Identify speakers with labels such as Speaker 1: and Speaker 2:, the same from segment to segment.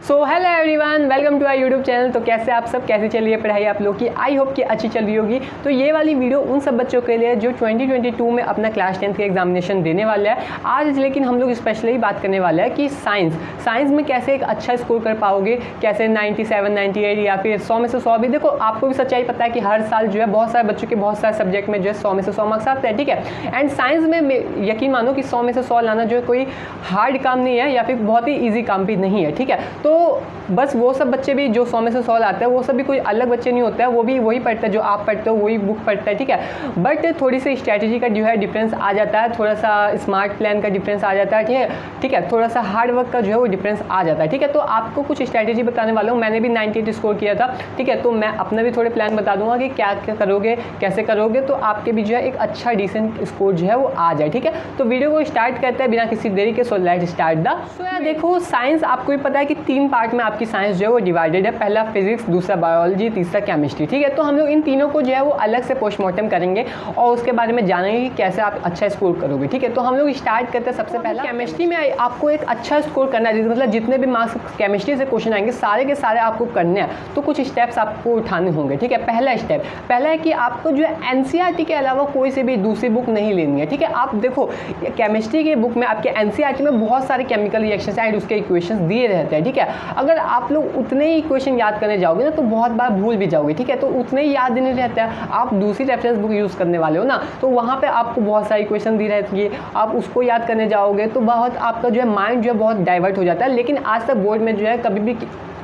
Speaker 1: So hello everyone, welcome to our YouTube channel. तो कैसे आप सब, कैसे चल रही है पढ़ाई आप लोग की? आई होप कि अच्छी चल रही होगी। तो ये वाली वीडियो उन सब बच्चों के लिए जो 2022 में अपना क्लास 10 का एग्जामिनेशन देने वाले हैं आज। लेकिन हम लोग स्पेशली बात करने वाले हैं कि साइंस में कैसे एक अच्छा स्कोर कर पाओगे, कैसे 97, 98 या फिर 100 में से 100 भी। देखो, आपको भी सच्चाई पता है कि हर साल जो है बहुत सारे बच्चों के बहुत सारे सब्जेक्ट में जो है 100 में से 100 मार्क्स आते हैं, ठीक है। एंड साइंस में यकीन मानो कि 100 में से 100 लाना जो है कोई हार्ड काम नहीं है या फिर बहुत ही ईजी काम भी नहीं है, ठीक है। तो बस वो सब बच्चे भी जो 100 में से 100 लाते हैं वो सब भी कोई अलग बच्चे नहीं होते हैं, वो भी वही पढ़ते हैं जो आप पढ़ते हो, वही बुक पढ़ता है, ठीक है। बट थोड़ी सी स्ट्रैटेजी का जो है डिफरेंस आ जाता है, थोड़ा सा स्मार्ट प्लान का डिफरेंस आ जाता है, ठीक है। थोड़ा सा हार्ड वर्क का जो है वो डिफरेंस आ जाता है, ठीक है। तो आपको कुछ स्ट्रैटेजी बताने वाला हूँ। मैंने भी 98 स्कोर किया था, ठीक है। तो मैं अपना भी थोड़े प्लान बता दूंगा कि क्या क्या करोगे, कैसे करोगे तो आपके भी जो है एक अच्छा डिसेंट स्कोर जो है वो आ जाए, ठीक है। तो वीडियो को स्टार्ट करते हैं बिना किसी देरी के। So let's start the. So यार देखो, साइंस आपको भी पता है कि 3 पार्ट में आपकी साइंस जो है वो डिवाइडेड है। पहला फिजिक्स, दूसरा बायोलॉजी, तीसरा केमिस्ट्री, ठीक है। तो हम लोग इन तीनों को जो है वो अलग से पोस्टमार्टम करेंगे और उसके बारे में जानेंगे कि कैसे आप अच्छा स्कोर करोगे, ठीक है। तो हम लोग स्टार्ट करते हैं सबसे पहला केमिस्ट्री में। आपको एक अच्छा स्कोर करना है, मतलब जितने भी मार्क्स केमिस्ट्री से क्वेश्चन आएंगे सारे के सारे आपको करने हैं। तो कुछ स्टेप्स आपको उठाने होंगे, ठीक है। पहला स्टेप है कि आपको जो है एनसीईआरटी के अलावा कोई से भी दूसरी बुक नहीं लेनी है, ठीक है। आप देखो, केमिस्ट्री की बुक में आपके एनसीईआरटी में बहुत सारे केमिकल रिएक्शंस एंड उसके इक्वेशंस दिए रहते हैं, ठीक है। अगर आप लोग उतने ही इक्वेशन याद करने जाओगे ना तो बहुत बार भूल भी जाओगे, ठीक है। तो उतने ही याद नहीं रहता है। आप दूसरी रेफरेंस बुक यूज़ करने वाले हो ना, तो वहाँ पे आपको बहुत सारी इक्वेशन दी रहती है, आप उसको याद करने जाओगे तो बहुत आपका जो है माइंड जो है बहुत डाइवर्ट हो जाता है। लेकिन आज तक बोर्ड में जो है कभी भी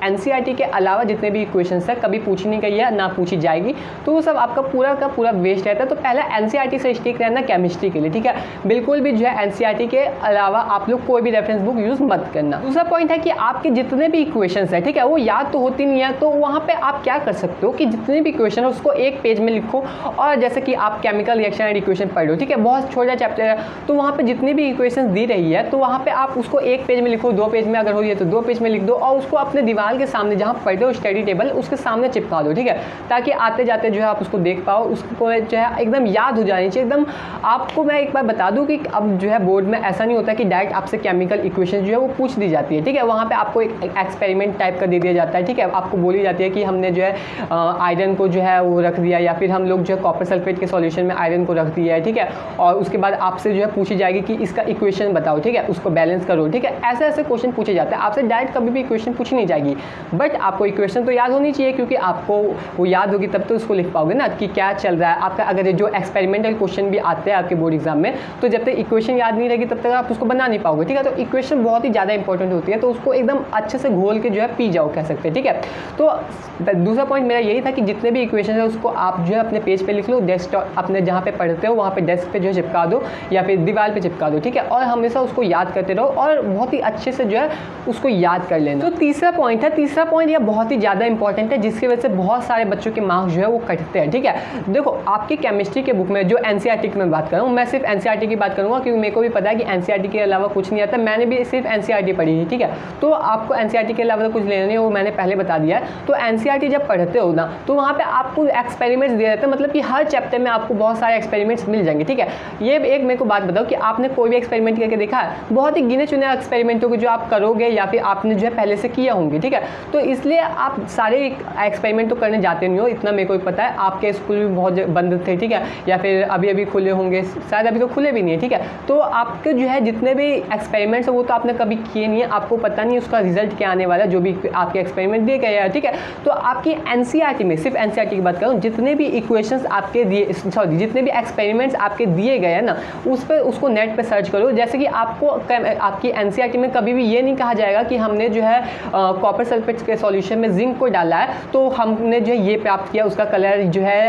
Speaker 1: एनसीईआरटी के अलावा जितने भी इक्वेशंस है कभी पूछी नहीं गई है, ना पूछी जाएगी। तो वो सब आपका पूरा का पूरा वेस्ट रहता है। तो पहला एनसीईआरटी से स्टिक रहना केमिस्ट्री के लिए, ठीक है। बिल्कुल भी जो है एनसीईआरटी के अलावा आप लोग कोई भी रेफरेंस बुक यूज़ मत करना। दूसरा पॉइंट है कि आपके जितने भी इक्वेशंस है, ठीक है, वो याद तो होती नहीं है। तो वहाँ पर आप क्या कर सकते हो कि जितने भी इक्वेशन है उसको एक पेज में लिखो। और जैसे कि आप केमिकल रिएक्शन एंड इक्वेशन पढ़ लो, ठीक है, बहुत छोटा चैप्टर है। तो वहाँ पर जितनी भी इक्वेशन दी रही है तो वहाँ पर आप उसको एक पेज में लिखो, 2 पेज में अगर हो रही है तो 2 पेज में लिख दो और उसको अपने दीवार के सामने जहाँ पढ़ते हो स्टडी टेबल उसके सामने चिपका दो, ठीक है। ताकि आते जाते जो है आप उसको देख पाओ, उसको जो है एकदम याद हो जानी चाहिए एकदम। आपको मैं एक बार बता दूं कि अब जो है बोर्ड में ऐसा नहीं होता कि डायरेक्ट आपसे केमिकल इक्वेशन जो है वो पूछ दी जाती है, ठीक है। वहाँ पे आपको एक एक्सपेरिमेंट टाइप का दे दिया जाता है, ठीक है। आपको बोली जाती है कि हमने जो है आयरन को जो है वो रख दिया या फिर हम लोग जो है कॉपर सल्फेट के सॉल्यूशन में आयरन को रख दिया है, ठीक है। और उसके बाद आपसे जो है पूछी जाएगी कि इसका इक्वेशन बताओ, ठीक है, उसको बैलेंस करो, ठीक है। ऐसे ऐसे क्वेश्चन पूछे जाते हैं आपसे, डायरेक्ट कभी भी इक्वेशन पूछी नहीं जाएगी। बट आपको इक्वेशन तो याद होनी चाहिए क्योंकि आपको वो याद होगी तब तो उसको लिख पाओगे ना कि क्या चल रहा है आपका। अगर जो एक्सपेरिमेंटल क्वेश्चन भी आते हैं आपके बोर्ड एग्जाम में तो जब तक इक्वेशन याद नहीं रहेगी तब तक आप उसको बना नहीं पाओगे, ठीक है। तो इक्वेशन बहुत ही ज़्यादा इंपॉर्टेंट होती है, तो उसको एकदम अच्छे से घोल के जो है पी जाओ, कह सकते हैं, ठीक है। तो दूसरा पॉइंट मेरा यही था कि जितने भी इक्वेशन है उसको आप जो है अपने पेज पे लिख लो, डेस्कटॉप अपने जहाँ पे पढ़ते हो वहाँ पे डेस्क पे जो है चिपका दो या फिर दीवार पे चिपका दो, ठीक है। और हमेशा उसको याद करते रहो और बहुत ही अच्छे से जो है उसको याद कर लेना। तो तीसरा पॉइंट है, तीसरा पॉइंट यह बहुत ही ज़्यादा इंपॉर्टेंट है जिसकी वजह से बहुत सारे बच्चों के मार्क्स जो है वो कटते हैं, ठीक है। देखो, आपकी केमिस्ट्री के बुक में जो एनसीईआरटी की मैं बात कर रहा हूँ, मैं सिर्फ एनसीईआरटी की बात करूँगा क्योंकि मेरे को भी पता है कि एनसीईआरटी के अलावा कुछ नहीं आता। मैंने भी सिर्फ एनसीईआरटी पढ़ी है, ठीक है। तो आपको एनसीईआरटी के अलावा कुछ लेना नहीं है, वो मैंने पहले बता दिया है। तो एनसीईआरटी जब पढ़ते हो ना तो वहाँ पे आपको एक्सपेरिमेंट्स दिए रहते हैं, मतलब कि हर चैप्टर में आपको बहुत सारे एक्सपेरिमेंट्स मिल जाएंगे, ठीक है। ये एक मेरे को बात बताओ कि आपने कोई भी एक्सपेरिमेंट करके देखा है? बहुत ही गिने चुने एक्सपेरिमेंट होंगे जो आप करोगे या फिर आपने जो है पहले से किया होंगे, ठीक है। तो इसलिए आप सारे एक्सपेरिमेंट तो करने जाते नहीं हो, इतना मेरे को भी पता है। आपके स्कूल भी बहुत बंद थे, ठीक है, या फिर अभी अभी खुले होंगे, शायद अभी तो खुले भी नहीं है, ठीक है। तो आपके जो है जितने भी एक्सपेरिमेंट्स हैं वो तो आपने कभी किए नहीं है, आपको पता नहीं उसका रिजल्ट क्या आने वाला है जो भी आपके एक्सपेरिमेंट दिए गए हैं, ठीक है। तो आपकी एनसीईआरटी में, सिर्फ एनसीईआरटी की बात करूँ, जितने भी इक्वेशंस आपके दिए, सॉरी, जितने भी एक्सपेरिमेंट्स आपके दिए गए हैं ना उस पर उसको नेट पर सर्च करो। जैसे कि आपको आपकी एनसीईआरटी में कभी भी ये नहीं कहा जाएगा कि हमने जो है कॉपर सल्फेट के सॉल्यूशन में जिंक को डाला है तो हमने जो है ये प्राप्त किया, उसका कलर जो है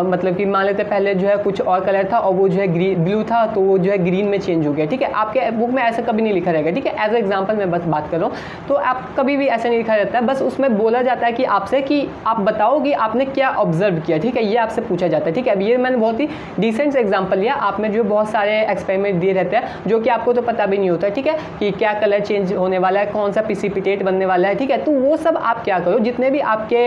Speaker 1: मतलब कि मान लेते पहले जो है कुछ और कलर था और वो जो है ब्लू था तो वो जो है ग्रीन में चेंज हो गया, ठीक है। आपके बुक में ऐसा कभी नहीं लिखा रहेगा, ठीक है। एज एग्जांपल मैं बस बात कर रहा हूँ, तो आप कभी भी ऐसा नहीं लिखा रहता है। बस उसमें बोला जाता है कि आपसे कि आप बताओ कि आपने क्या ऑब्जर्व किया, ठीक है, ये आपसे पूछा जाता है, ठीक है। अब ये मैंने बहुत ही डिसेंट एग्जाम्पल लिया। आप में जो बहुत सारे एक्सपेरिमेंट दिए रहते हैं जो कि आपको तो पता भी नहीं होता है, ठीक है, कि क्या कलर चेंज होने वाला है, कौन सा प्रिसिपिटेट बनने वाला है, है, ठीक है। तो वो सब आप क्या करो, जितने भी आपके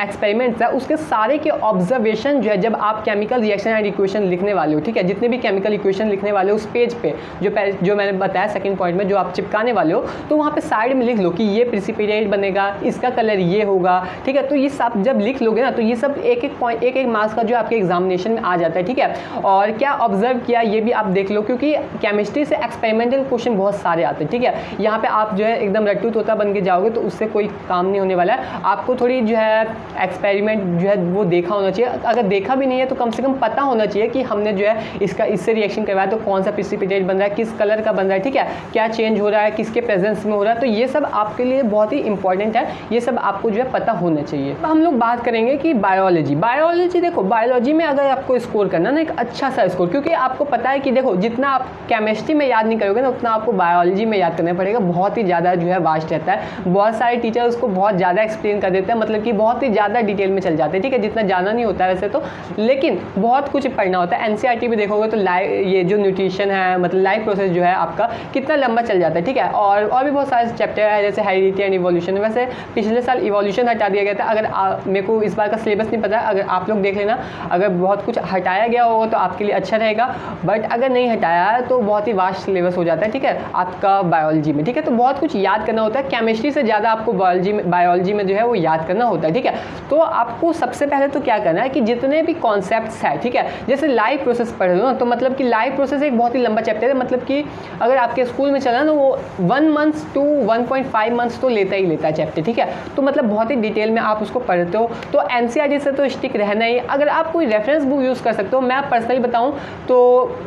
Speaker 1: एक्सपेरिमेंट्स है उसके सारे के ऑब्जर्वेशन जो है जब आप केमिकल रिएक्शन एंड इक्वेशन लिखने वाले हो, ठीक है, जितने भी केमिकल इक्वेशन लिखने वाले हो उस पेज पे जो मैंने बताया सेकंड पॉइंट में जो आप चिपकाने वाले हो, तो वहाँ पे साइड में लिख लो कि ये प्रिसिपिटेट बनेगा, इसका कलर ये होगा, ठीक है। तो ये सब जब लिख लोगे ना तो ये सब एक एक पॉइंट एक एक मार्क्स का जो आपके एग्जामिनेशन में आ जाता है, ठीक है। और क्या ऑब्जर्व किया ये भी आप देख लो, क्योंकि केमिस्ट्री से एक्सपेरिमेंटल क्वेश्चन बहुत सारे आते हैं, ठीक है। यहाँ पे आप जो है एकदम रट्टू तोता बन के जाओगे तो उससे कोई काम नहीं होने वाला है। आपको थोड़ी जो है एक्सपेरिमेंट जो है वो देखा होना चाहिए, अगर देखा भी नहीं है तो कम से कम पता होना चाहिए कि हमने जो है इससे रिएक्शन करवाया तो कौन सा प्रिसिपिटेट बन रहा है, किस कलर का बन रहा है, ठीक है, क्या चेंज हो रहा है, किसके प्रेजेंस में हो रहा है। तो ये सब आपके लिए बहुत ही इंपॉर्टेंट है, ये सब आपको जो है पता होना चाहिए। अब हम लोग बात करेंगे कि बायोलॉजी देखो, बायोलॉजी में अगर आपको स्कोर करना ना एक अच्छा सा स्कोर, क्योंकि आपको पता है कि देखो जितना आप केमिस्ट्री में याद नहीं करोगे ना उतना आपको बायोलॉजी में याद करना पड़ेगा, बहुत ही ज़्यादा जो है वास्ट रहता है। बहुत सारे टीचर उसको बहुत ज़्यादा एक्सप्लेन कर देते हैं, मतलब कि बहुत ही ज़्यादा डिटेल में चल जाते हैं, ठीक है, जितना जाना नहीं होता है वैसे तो, लेकिन बहुत कुछ पढ़ना होता है। एनसीईआरटी भी देखोगे तो ये जो न्यूट्रिशन है, मतलब लाइफ प्रोसेस जो है आपका कितना लंबा चल जाता है, ठीक है। और भी बहुत सारे चैप्टर है जैसे हेरिडिटी एंड इवोल्यूशन। वैसे पिछले साल इवोल्यूशन हटा दिया गया था, अगर मेरे को इस बार का सिलेबस नहीं पता, अगर आप लोग देख लेना, अगर बहुत कुछ हटाया गया होगा तो आपके लिए अच्छा रहेगा, बट अगर नहीं हटाया है तो बहुत ही वास्ट सिलेबस हो जाता है, ठीक है, आपका बायोलॉजी में, ठीक है। तो बहुत कुछ याद करना होता है, केमिस्ट्री से ज़्यादा आपको बायोलॉजी में जो है वो याद करना होता है, ठीक है। तो आपको सबसे पहले तो क्या करना है कि जितने भी कॉन्सेप्ट्स है, ठीक है, जैसे लाइफ प्रोसेस पढ़ लो ना, तो मतलब कि लाइफ प्रोसेस एक बहुत ही लंबा चैप्टर है, मतलब कि अगर आपके स्कूल में चला ना वो 1 मंथ टू 1.5 मंथ्स तो लेता ही लेता है चैप्टर, ठीक है। तो मतलब बहुत ही डिटेल में आप उसको पढ़ते हो, तो एनसीईआरटी से तो स्टिक रहना ही। अगर आप कोई रेफरेंस बुक यूज़ कर सकते हो, मैं पर्सनली बताऊं तो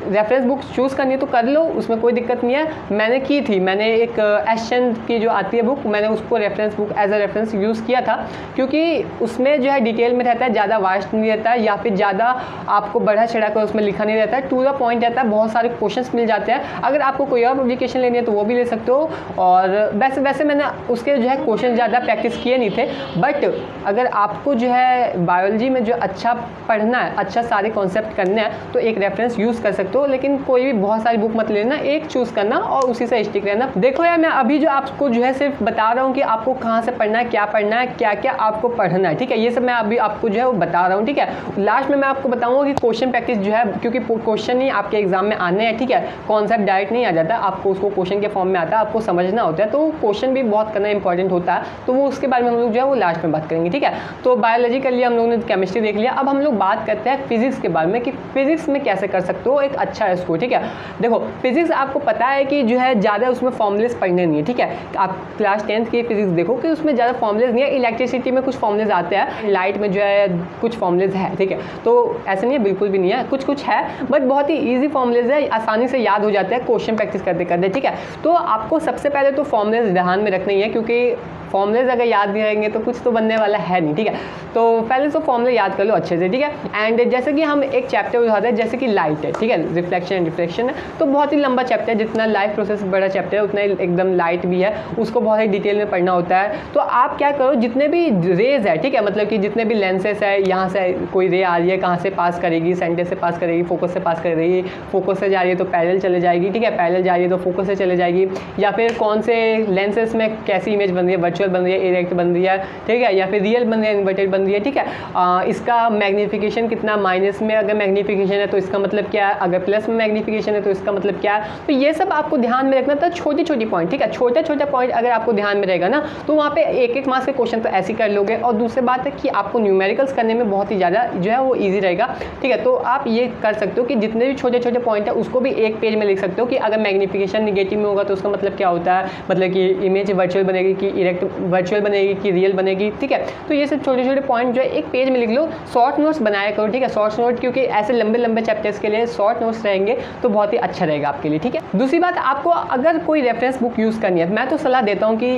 Speaker 1: रेफरेंस बुक चूज़ करनी है तो कर लो, उसमें कोई दिक्कत नहीं है। मैंने की थी, मैंने एक एशचंद की जो आती है बुक, मैंने उसको reference book as a reference use किया था, क्योंकि उसमें जो है डिटेल में रहता है, ज़्यादा वास्ट नहीं रहता है, या फिर ज़्यादा आपको बढ़ा चढ़ा कर उसमें लिखा नहीं रहता है, टू द पॉइंट रहता है, बहुत सारे क्वेश्चंस मिल जाते हैं। अगर आपको कोई और पब्लिकेशन लेनी है तो वो भी ले सकते हो। और वैसे मैंने उसके जो है क्वेश्चन ज़्यादा प्रैक्टिस किए नहीं थे, बट अगर आपको जो है बायोलॉजी में जो अच्छा पढ़ना है, अच्छा सारे कॉन्सेप्ट करने हैं, तो एक रेफरेंस यूज़ कर सकते हो, लेकिन कोई भी बहुत सारी बुक मत लेना, एक चूज़ करना और उसी से स्टिक रहना। देखो यार, मैं अभी जो आपको जो है सिर्फ बता रहा हूँ कि आपको कहाँ से पढ़ना है, क्या पढ़ना है, क्या क्या आपको पढ़ना है, ठीक है, ये सब मैं अभी आपको जो है वो बता रहा हूँ, ठीक है। लास्ट में मैं आपको बताऊँगा कि क्वेश्चन प्रैक्टिस जो है, क्योंकि क्वेश्चन ही आपके एग्जाम में आने हैं, ठीक है, कॉन्सेप्ट डायरेक्ट नहीं आ जाता, आपको उसको क्वेश्चन के फॉर्म में आता है, आपको समझना होता है, तो क्वेश्चन भी बहुत करना इंपॉर्टेंट होता है, तो वो उसके बारे में हम लोग जो है वो लास्ट में बात करेंगे, ठीक है। तो बायोलॉजी कर लिया हम लोगों ने, केमिस्ट्री देख लिया, अब हम लोग बात करते हैं फिजिक्स के बारे में कि फिजिक्स में कैसे कर सकते हो एक अच्छा स्कोर, ठीक है। देखो फिजिक्स आपको पता है कि जो है ज़्यादा उसमें फॉर्मूलेस पढ़ने नहीं है, ठीक है। आप क्लास 10th की फिजिक्स देखो कि उसमें ज़्यादा फॉर्मूलेस नहीं है, इलेक्ट्रिसिटी में कुछ फॉर्मूलेस आते हैं, लाइट में जो है कुछ फॉर्मूलेस है, ठीक है। तो ऐसे नहीं है, बिल्कुल भी नहीं है, कुछ है, बट बहुत ही ईजी फॉर्मूलेस है, आसानी से याद हो जाता है क्वेश्चन प्रैक्टिस करते करते, ठीक है। तो आपको सबसे पहले तो फॉर्मूलेस ध्यान में रखना ही है, क्योंकि फॉर्मूलेज अगर याद नहीं रहेंगे तो कुछ तो बनने वाला है नहीं, ठीक है। तो पहले तो फॉर्मूले याद कर लो अच्छे से, ठीक है। एंड जैसे कि हम एक चैप्टर उठाते हैं, जैसे कि लाइट है, ठीक है, रिफ्लेक्शन एंड रिफ्लेक्शन है, तो बहुत ही लंबा चैप्टर है, जितना लाइफ प्रोसेस बड़ा चैप्टर है उतना एकदम लाइट भी है, उसको बहुत ही डिटेल में पढ़ना होता है। तो आप क्या करो, जितने भी रेज है, ठीक है, मतलब कि जितने भी लेंसेस है, यहाँ से कोई रे आ रही है, कहाँ से पास करेगी, सेंटर से पास करेगी, फोकस से पास करेगी, फोकस से जा रही है तो पैरेलल चले जाएगी, ठीक है, पैरेलल जा रही है तो फोकस से चले जाएगी, या फिर कौन से लेंसेस में कैसी इमेज बन रही है, वर्चुअल बन रही है, इरेक्ट बन रही है, ठीक है, या फिर रियल बन रही है, इन्वर्टेड बन रही है, ठीक है। इसका मैग्नीफिकेशन कितना, माइनस में अगर मैग्नीफिकेशन है तो इसका मतलब क्या है, अगर प्लस में मैग्नीफिकेशन है तो इसका मतलब क्या है। तो ये सब आपको ध्यान में रखना था, छोटी छोटी पॉइंट, ठीक है, छोटा छोटा पॉइंट अगर आपको ध्यान में रहेगा ना तो वहाँ पे एक एक मार्क्स के क्वेश्चन तो ऐसे कर लोगे। और दूसरी बात है कि आपको न्यूमेरिकल्स करने में बहुत ही ज़्यादा जो है वो ईजी रहेगा, ठीक है। तो आप ये कर सकते हो कि जितने भी छोटे छोटे पॉइंट है उसको भी एक पेज में लिख सकते हो कि अगर मैग्नीफिकेशन निगेटिव में होगा तो उसका मतलब क्या होता है, मतलब कि इमेज वर्चुअल बनेगी कि इरेक्ट वर्चुअल बनेगी कि रियल बनेगी, ठीक है। तो ये सब छोटे छोटे पॉइंट जो है एक पेज में लिख लो, शॉर्ट नोट्स बनाया करो, ठीक है, शॉर्ट नोट, क्योंकि ऐसे लंबे लंबे चैप्टर्स के लिए शॉर्ट नोट्स रहेंगे तो बहुत ही अच्छा रहेगा आपके लिए, ठीक है। दूसरी बात, आपको अगर कोई रेफरेंस बुक यूज़ करनी है, मैं तो सलाह देता हूँ कि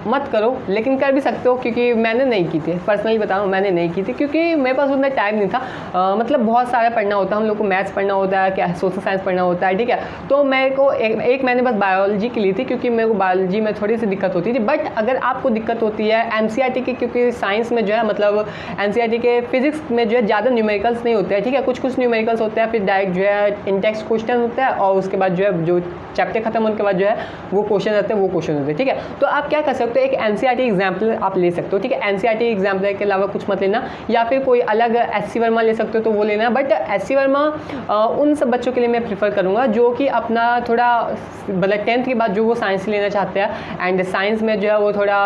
Speaker 1: मत करो, लेकिन कर भी सकते हो, क्योंकि मैंने नहीं की थी, पर्सनली बताऊँ मैंने नहीं की थी, क्योंकि मेरे पास उतना टाइम नहीं था, मतलब बहुत सारा पढ़ना होता है, हम लोग को मैथ्स पढ़ना होता है, क्या सोशल साइंस पढ़ना होता है, ठीक है। तो मेरे को एक मैंने बस बायोलॉजी की ली थी, क्योंकि मेरे को बायोलॉजी में थोड़ी सी दिक्कत होती थी, बट अगर आपको दिक्कत होती है एनसीईआरटी की, क्योंकि साइंस में जो है मतलब एनसीईआरटी के फिजिक्स में जो है ज़्यादा न्यूमेरिकल्स नहीं होते हैं, ठीक है, कुछ न्यूमेरिकल्स होते हैं, फिर डायरेक्ट जो है इन टेक्स्ट क्वेश्चन होता है और उसके बाद जो है जो चैप्टर खत्म होने के बाद जो है वो क्वेश्चन आते हैं, वो क्वेश्चन होते हैं, ठीक है। तो आप क्या कर सकते हो, एक एनसीईआरटी एग्जाम्पल आप ले सकते हो, ठीक है, एनसीईआरटी एग्जाम्पल के अलावा कुछ मत लेना, या फिर कोई अलग एससी वर्मा ले सकते हो तो वो लेना। बट एससी वर्मा उन सब बच्चों के लिए मैं प्रीफर करूँगा जो कि अपना थोड़ा मतलब 10th के बाद जो वो साइंस लेना चाहते हैं एंड साइंस में जो है वो थोड़ा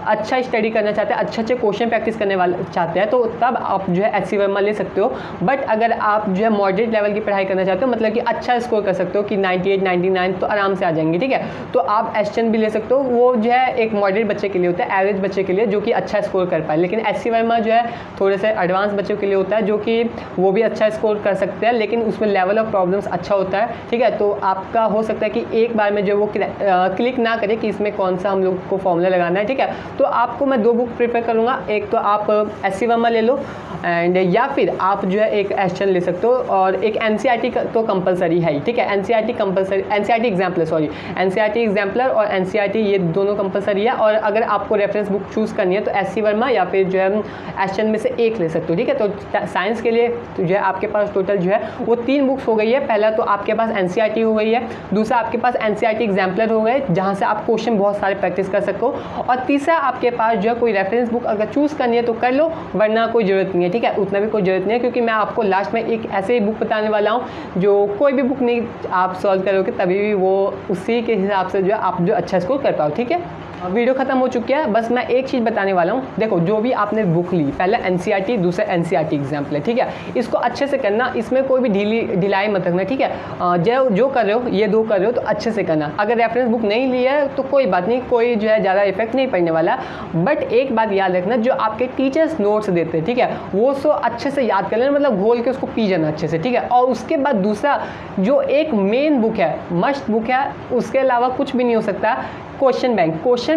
Speaker 1: अच्छा स्टडी करना चाहते हैं, अच्छे अच्छे प्रैक्टिस करने वाले चाहते हैं, तो तब आप जो है एचसी वर्मा ले सकते हो। बट अगर आप जो है मॉडरेट लेवल की पढ़ाई करना चाहते हो, मतलब कि अच्छा स्कोर कर सकते हो कि 98 99 तो आराम से आ जाएंगे, ठीक है, तो आप एसचन भी ले सकते हो। वो जो है एक मॉडरेट बच्चे के लिए होता है, एवरेज बच्चे के लिए जो कि अच्छा स्कोर कर पाए। लेकिन एचसी वर्मा जो है थोड़े से एडवांस बच्चों के लिए होता है, जो कि वो भी अच्छा स्कोर कर सकते हैं, लेकिन उसमें लेवल ऑफ प्रॉब्लम्स अच्छा होता है, ठीक है। तो आपका हो सकता है कि एक बार में जो वो क्लिक ना करे कि इसमें कौन सा हम लोग को फॉर्मूला लगाना है, ठीक है। तो आपको मैं 2 बुक प्रेफर करूँगा, एक तो आप एससी वर्मा ले लो एंड या फिर आप जो है एक एसचन ले सकते हो, और एक एनसीईआरटी तो कंपलसरी है ही, ठीक है, NCERT compulsory, NCERT exemplar, sorry, NCERT exemplar और एनसीईआरटी ये दोनों कंपलसरी है। और अगर आपको रेफरेंस बुक चूज़ करनी है तो एससी वर्मा या फिर जो है एसचन में से एक ले सकते हो, ठीक है। तो साइंस के लिए तो जो है आपके पास टोटल जो है वो 3 बुक्स हो गई है। पहला तो आपके पास एनसीईआरटी हो गई है, दूसरा आपके पास एनसीईआरटी एग्जाम्पलर हो गए जहाँ से आप क्वेश्चन बहुत सारे प्रैक्टिस कर सको, और तीसरा आपके पास जो है कोई रेफरेंस बुक अगर चूज़ करनी है तो कर लो, वरना कोई ज़रूरत नहीं है, ठीक है, उतना भी कोई ज़रूरत नहीं है, क्योंकि मैं आपको लास्ट में एक ऐसे ही बुक बताने वाला हूँ जो कोई भी बुक नहीं आप सॉल्व करोगे तभी भी वो उसी के हिसाब से जो है आप जो अच्छा स्कोर कर पाओ, ठीक है। वीडियो खत्म हो चुकी है, बस मैं एक चीज़ बताने वाला हूँ। देखो, जो भी आपने बुक ली, पहला एनसीईआरटी, दूसरा एनसीईआरटी एग्जाम्पल है, ठीक है, इसको अच्छे से करना, इसमें कोई भी ढिलाई मत रखना, ठीक है। जो कर रहे हो, ये 2 कर रहे हो तो अच्छे से करना। अगर रेफरेंस बुक नहीं ली है तो कोई बात नहीं, कोई जो है ज़्यादा इफेक्ट नहीं पड़ने वाला। बट एक बात याद रखना, जो आपके टीचर्स नोट्स देते हैं, ठीक है, वो सो अच्छे से याद कर लेना, मतलब घोल के उसको पी जाना अच्छे से, ठीक है। और उसके बाद दूसरा जो एक मेन बुक है, मस्ट बुक है, उसके अलावा कुछ भी नहीं हो सकता, क्वेश्चन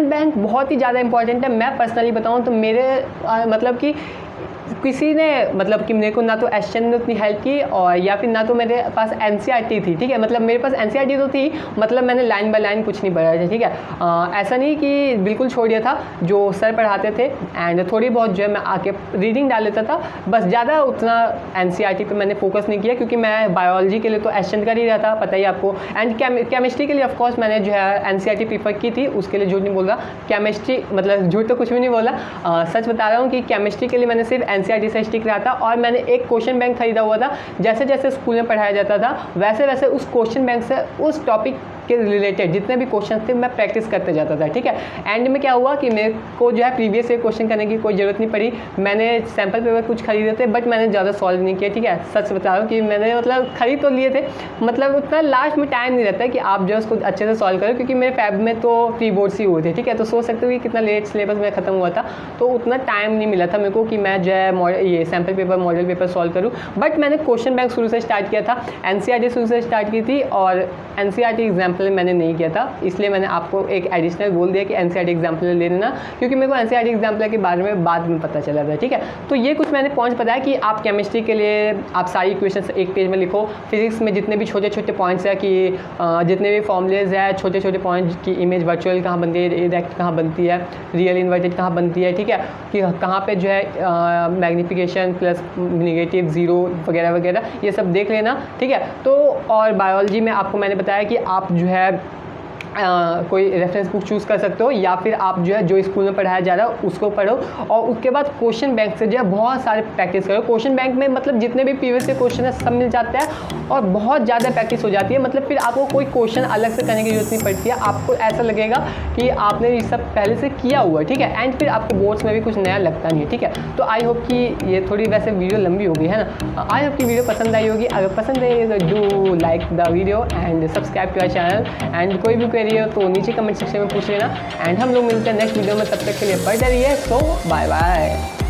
Speaker 1: बैंक बहुत ही ज़्यादा इंपॉर्टेंट है। मैं पर्सनली बताऊं तो मेरे मतलब कि किसी ने मतलब कि मेरे को ना तो एसचन ने उतनी हेल्प की और या फिर ना तो मेरे पास एनसीईआरटी थी, ठीक है, मतलब मेरे पास एनसीईआरटी तो थी, मतलब मैंने लाइन बाय लाइन कुछ नहीं पढ़ा था, ठीक है। ऐसा नहीं कि बिल्कुल छोड़ दिया था, जो सर पढ़ाते थे एंड थोड़ी बहुत जो है मैं आके रीडिंग डाल लेता था, बस ज़्यादा उतना एनसीईआरटी पे मैंने फोकस नहीं किया, क्योंकि मैं बायोलॉजी के लिए तो एसचन कर ही रहा था, पता ही आपको, एंड केमिस्ट्री के लिए ऑफकोर्स मैंने जो है एनसीईआरटी प्रीफर की थी, उसके लिए झूठ नहीं बोल रहा, केमिस्ट्री मतलब झूठ तो कुछ भी नहीं बोला, सच बता रहा हूँ कि केमिस्ट्री के लिए मैंने सिर्फ एनसीईआरटी से स्टिक रहा था। और मैंने एक क्वेश्चन बैंक खरीदा हुआ था, जैसे जैसे स्कूल में पढ़ाया जाता था वैसे वैसे उस क्वेश्चन बैंक से उस टॉपिक के रिलेटेड जितने भी क्वेश्चन थे मैं प्रैक्टिस करते जाता था, ठीक है। एंड में क्या हुआ कि मेरे को जो है प्रीवियस ईयर क्वेश्चन करने की कोई ज़रूरत नहीं पड़ी, मैंने सैम्पल पेपर कुछ खरीदे थे बट मैंने ज़्यादा सॉल्व नहीं किया, ठीक है, सच बता रहा हूँ कि मैंने मतलब खरीद तो लिए थे, मतलब उतना लास्ट में टाइम नहीं रहता है कि आप जो है उसको अच्छे से सॉल्व करो, क्योंकि मेरे फैब में तो प्री बोर्ड्स ही हुए थे, ठीक है। तो सोच सकते हो कि कितना लेट सिलेबस में ख़त्म हुआ था, तो उतना टाइम नहीं मिला था मेरे को कि मैं जो है ये sample paper model paper solve करूँ। बट मैंने क्वेश्चन बैंक शुरू से स्टार्ट किया था, एनसीईआरटी शुरू से स्टार्ट की थी, और एनसीईआरटी एग्जाम्पल मैंने नहीं किया था, इसलिए मैंने आपको एक एडिशनल बोल दिया कि एनसीईआरटी एग्जाम्पल ले लेना, क्योंकि मेरे को एनसीईआरटी एग्जाम्पल के बारे में बाद में पता चला था, ठीक है। तो ये कुछ मैंने पॉइंट्स बताया कि आप केमिस्ट्री के लिए आप सारी इक्वेशंस एक पेज में लिखो, फिजिक्स में जितने भी छोटे छोटे पॉइंट्स है कि जितने भी फॉर्मूलेज है, छोटे छोटे पॉइंट्स की इमेज वर्चुअल कहाँ बनती है, इरेक्ट कहाँ बनती है, रियल इन्वर्टेड कहाँ बनती है, ठीक है, कि कहाँ पे जो है मैग्नीफिकेशन प्लस नेगेटिव जीरो वगैरह वगैरह, ये सब देख लेना, ठीक है। तो और बायोलॉजी में आपको मैंने बताया कि आप जो है कोई रेफरेंस बुक चूज़ कर सकते हो, या फिर आप जो है जो स्कूल में पढ़ाया जा रहा है उसको पढ़ो, और उसके बाद क्वेश्चन बैंक से जो है बहुत सारे प्रैक्टिस करो। क्वेश्चन बैंक में मतलब जितने भी प्रीवियस क्वेश्चन है सब मिल जाता है और बहुत ज़्यादा प्रैक्टिस हो जाती है, मतलब फिर आपको कोई क्वेश्चन अलग से करने की जरूरत नहीं पड़ती है, आपको ऐसा लगेगा कि आपने ये सब पहले से किया हुआ है, ठीक है, एंड फिर आपको बोर्ड्स में भी कुछ नया लगता नहीं है, ठीक है। तो आई होप कि ये थोड़ी वैसे वीडियो लंबी हो गई है ना, आई होप कि वीडियो पसंद आई होगी। अगर पसंद आई तो do like the video and subscribe to our channel, and कोई भी क्वेरी हो तो नीचे कमेंट सेक्शन में पूछ लेना, एंड हम लोग मिलते हैं नेक्स्ट वीडियो में, तब तक के लिए पढ़ते रहिए। सो बाय बाय।